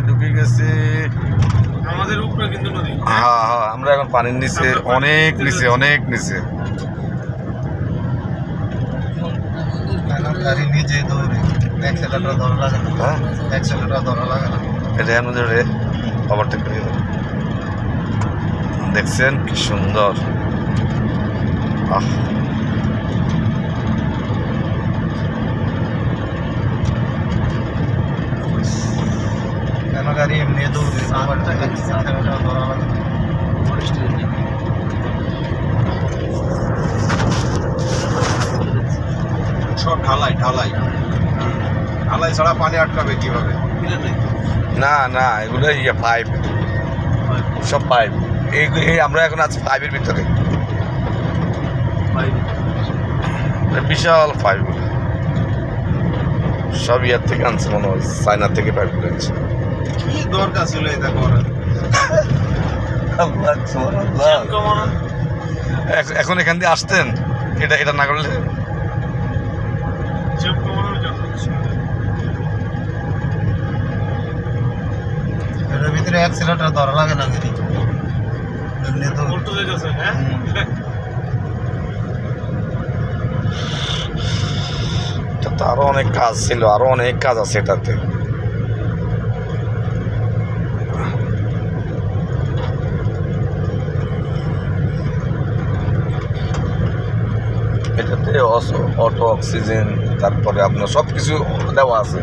ঢুকে গেছি আমাদের উপরে কিন্তু নদী। হ্যাঁ হ্যাঁ, আমরা এখন পানির নিচে, অনেক নিচে। গাড়ি নিজে দৌড়ে অ্যাক্সেলেটর ধরা লাগে না। হ্যাঁ, অ্যাক্সেলেটর ধরা লাগে না। এটা এর মধ্যে ওভারটেক করে গেল। দেখছেন কি সুন্দর। আহ, কেন গাড়ি এমনি দৌড়ে অ্যাক্সেলেটর ধরা লাগে না। সব ঢালাই ছাড়া পানি আটকাবে কিভাবে? না এগুলো পাইপ, সব পাইপ। এই আমরা এখন আছি পাইপের ভিতরে, বিশাল পাইপ, সব ইয়ার থেকে আনছে মনে হয়, চায়না থেকে পাইপ গুলো আনছে। কি দরকার ছিল এটা করার? এখন এখান দিয়ে আসতেন, এটা না করলে এটার ভিতরে অ্যাক্সেলেটর ধরা লাগে না গাড়ি এমনি তো। তো আরো অনেক কাজ ছিল, আরো অনেক কাজ আছে এটাতে। এটাতে অটো অক্সিজেন, তারপরে আপনার সব কিছু দেওয়া আছে।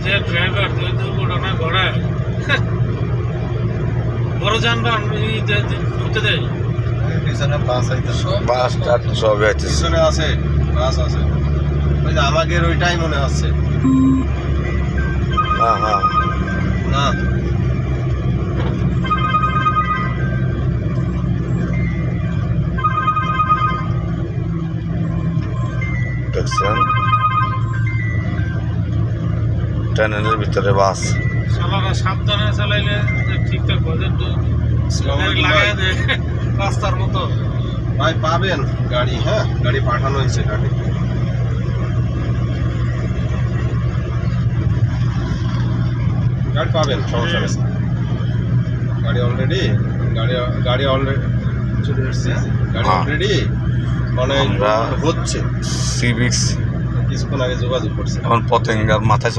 যে ড্রাইভার দুর্ঘটনা ঘটায়, বড় যানবাহন ঢুকতে দেয়। পিছনে বাস আইতেছে। বাস টাট সব আছে। পিছনে আছে, বাস আছে। ওই যে আমাদের ওইটাই মনে হচ্ছে। হ্যাঁ হ্যাঁ, না দেখছেন টানেলের ভিতরে বাস। সালারা সাবধানে চালাইলে ঠিকঠাক বাজেট লাগাই দেয় রাস্তার মতো। ভাই পাবেন গাড়ি, হ্যাঁ গাড়ি পাঠানো হয়েছে। গাড়ি পাবেন, সমস্যা নেই। গাড়ি অলরেডি চলে এসছে। গাড়ি অলরেডি মানে আমরা হচ্ছে, সিভিক্স কিছুক্ষণ আগে যোগাযোগ করছে। এখন পতেঙ্গার মাথায়